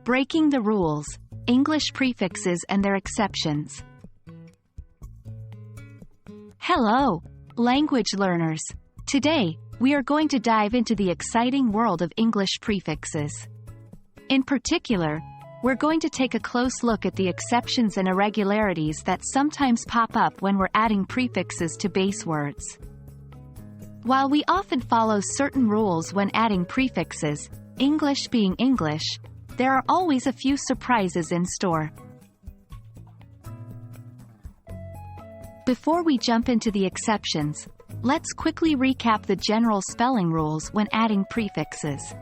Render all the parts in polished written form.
Breaking the rules, English prefixes and their exceptions. Hello, language learners. Today, we are going to dive into the exciting world of English prefixes. In particular, we're going to take a close look at the exceptions and irregularities that sometimes pop up when we're adding prefixes to base words. While we often follow certain rules when adding prefixes, English being English, there are always a few surprises in store. Before we jump into the exceptions, let's quickly recap the general spelling rules when adding prefixes.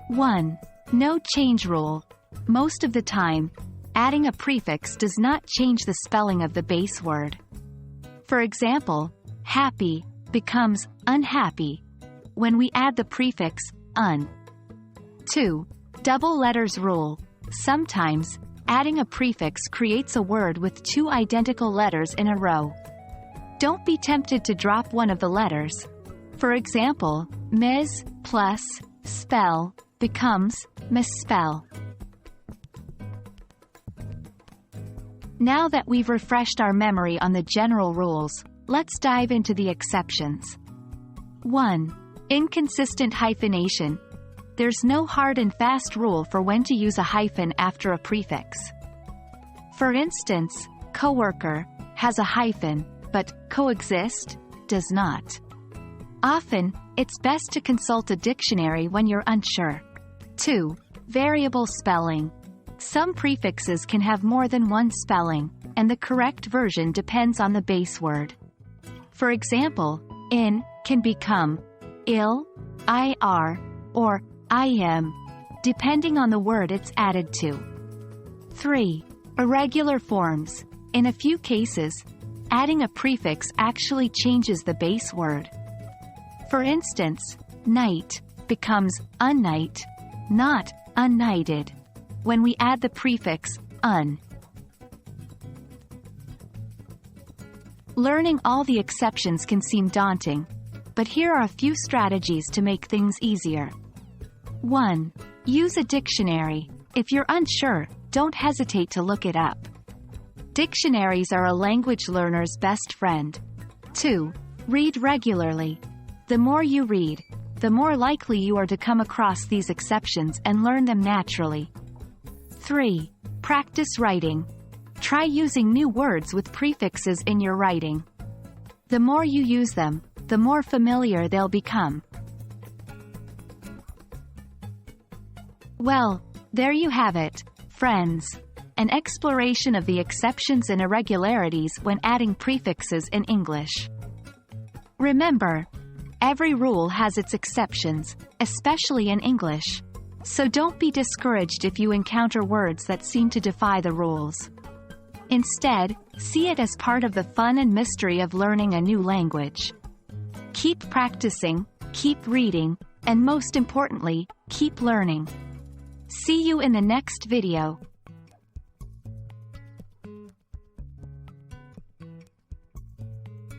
1. No change rule. Most of the time, adding a prefix does not change the spelling of the base word. For example, happy becomes unhappy when we add the prefix un. 2. Double letters rule. Sometimes, adding a prefix creates a word with two identical letters in a row. Don't be tempted to drop one of the letters. For example, mis plus spell becomes misspell. Now that we've refreshed our memory on the general rules, let's dive into the exceptions. 1. Inconsistent hyphenation. There's no hard and fast rule for when to use a hyphen after a prefix. For instance, coworker has a hyphen, but coexist does not. Often, it's best to consult a dictionary when you're unsure. 2. Variable spelling. Some prefixes can have more than one spelling, and the correct version depends on the base word. For example, in can become il, ir, or im, depending on the word it's added to. 3. Irregular forms. In a few cases, adding a prefix actually changes the base word. For instance, night becomes unnight, not unnighted, when we add the prefix un. Learning all the exceptions can seem daunting, but here are a few strategies to make things easier. 1. Use a dictionary. If you're unsure, don't hesitate to look it up. Dictionaries are a language learner's best friend. 2. Read regularly. The more you read, the more likely you are to come across these exceptions and learn them naturally. 3. Practice writing. Try using new words with prefixes in your writing. The more you use them, the more familiar they'll become. Well, there you have it, friends. An exploration of the exceptions and irregularities when adding prefixes in English. Remember, every rule has its exceptions, especially in English. So don't be discouraged if you encounter words that seem to defy the rules. Instead, see it as part of the fun and mystery of learning a new language. Keep practicing, keep reading, and most importantly, keep learning. See you in the next video.